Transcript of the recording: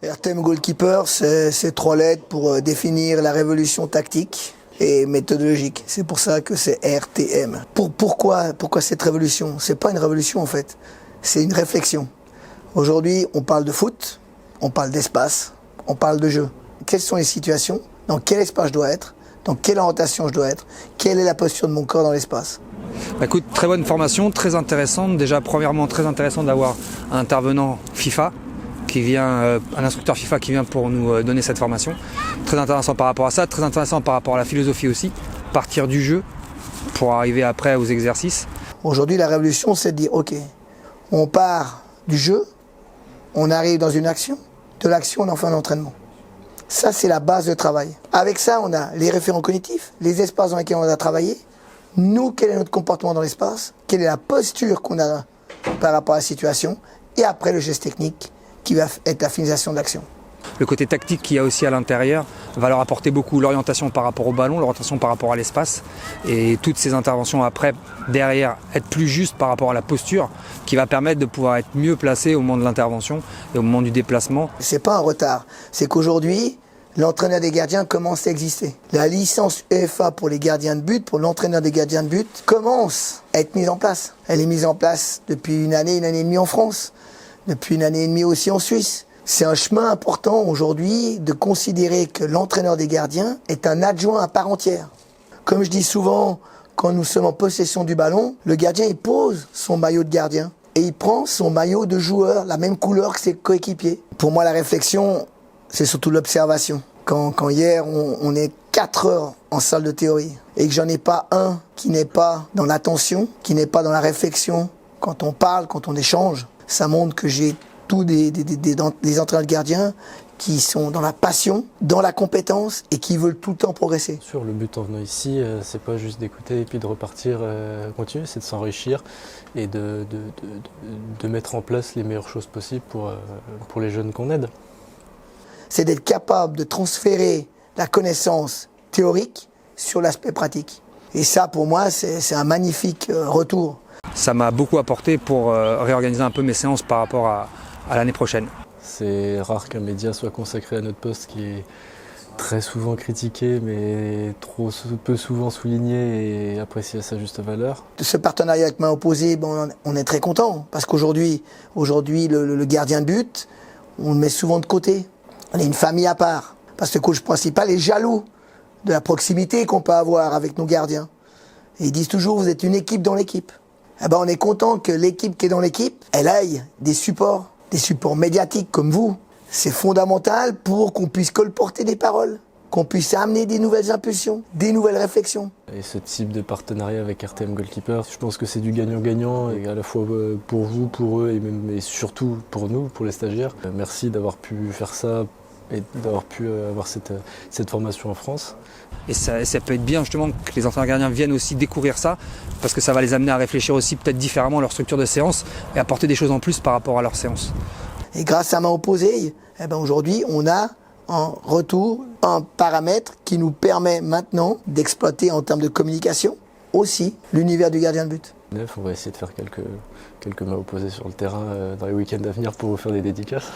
RTM Goalkeeper, c'est 3 lettres pour définir la révolution tactique et méthodologique. C'est pour ça que c'est RTM. Pourquoi cette révolution? C'est pas une révolution en fait, c'est une réflexion. Aujourd'hui, on parle de foot, on parle d'espace, on parle de jeu. Quelles sont les situations? Dans quel espace je dois être? Dans quelle orientation je dois être? Quelle est la posture de mon corps dans l'espace? Écoute, très bonne formation, très intéressante. Déjà, premièrement, très intéressant d'avoir un intervenant FIFA qui vient, un instructeur FIFA qui vient pour nous donner cette formation. Très intéressant par rapport à ça, très intéressant par rapport à la philosophie aussi. Partir du jeu pour arriver après aux exercices. Aujourd'hui, la révolution, c'est de dire, ok, on part du jeu, on arrive dans une action, de l'action, on en fait un entraînement. Ça, c'est la base de travail. Avec ça, on a les référents cognitifs, les espaces dans lesquels on a travaillé. Nous, quel est notre comportement dans l'espace? Quelle est la posture qu'on a par rapport à la situation? Et après, le geste technique qui va être la finalisation de l'action. Le côté tactique qu'il y a aussi à l'intérieur va leur apporter beaucoup, l'orientation par rapport au ballon, l'orientation par rapport à l'espace et toutes ces interventions après, derrière, être plus juste par rapport à la posture qui va permettre de pouvoir être mieux placé au moment de l'intervention et au moment du déplacement. C'est pas un retard, c'est qu'aujourd'hui, l'entraîneur des gardiens commence à exister. La licence UEFA pour les gardiens de but, pour l'entraîneur des gardiens de but, commence à être mise en place. Elle est mise en place depuis une année et demie en France, depuis une année et demie aussi en Suisse. C'est un chemin important aujourd'hui de considérer que l'entraîneur des gardiens est un adjoint à part entière. Comme je dis souvent, quand nous sommes en possession du ballon, le gardien il pose son maillot de gardien et il prend son maillot de joueur, la même couleur que ses coéquipiers. Pour moi, la réflexion, c'est surtout l'observation. Quand hier, on est 4 heures en salle de théorie et que j'en ai pas un qui n'est pas dans l'attention, qui n'est pas dans la réflexion, quand on parle, quand on échange, ça montre que j'ai tous des entraîneurs de gardiens qui sont dans la passion, dans la compétence et qui veulent tout le temps progresser. Sur le but en venant ici, c'est pas juste d'écouter et puis de repartir continuer, c'est de s'enrichir et de mettre en place les meilleures choses possibles pour les jeunes qu'on aide. C'est d'être capable de transférer la connaissance théorique sur l'aspect pratique. Et ça, pour moi, c'est un magnifique retour. Ça m'a beaucoup apporté pour réorganiser un peu mes séances par rapport à l'année prochaine. C'est rare qu'un média soit consacré à notre poste qui est très souvent critiqué mais peu souvent souligné et apprécié à sa juste valeur. De ce partenariat avec Main Opposée, on est très content parce qu'aujourd'hui, le gardien de but, on le met souvent de côté. On est une famille à part parce que le coach principal est jaloux de la proximité qu'on peut avoir avec nos gardiens. Et ils disent toujours, vous êtes une équipe dans l'équipe. Eh ben, on est content que l'équipe qui est dans l'équipe, elle aille des supports médiatiques comme vous. C'est fondamental pour qu'on puisse colporter des paroles, qu'on puisse amener des nouvelles impulsions, des nouvelles réflexions. Et ce type de partenariat avec RTM Goalkeeper, je pense que c'est du gagnant-gagnant, et à la fois pour vous, pour eux et surtout pour nous, pour les stagiaires. Merci d'avoir pu faire ça et d'avoir pu avoir cette formation en France. Et ça peut être bien justement que les entraîneurs gardiens viennent aussi découvrir ça, parce que ça va les amener à réfléchir aussi peut-être différemment à leur structure de séance et apporter des choses en plus par rapport à leur séance. Et grâce à Main Opposée, aujourd'hui, on a en retour un paramètre qui nous permet maintenant d'exploiter en termes de communication aussi l'univers du gardien de but. On va essayer de faire quelques mains opposées sur le terrain dans les week-ends à venir pour vous faire des dédicaces.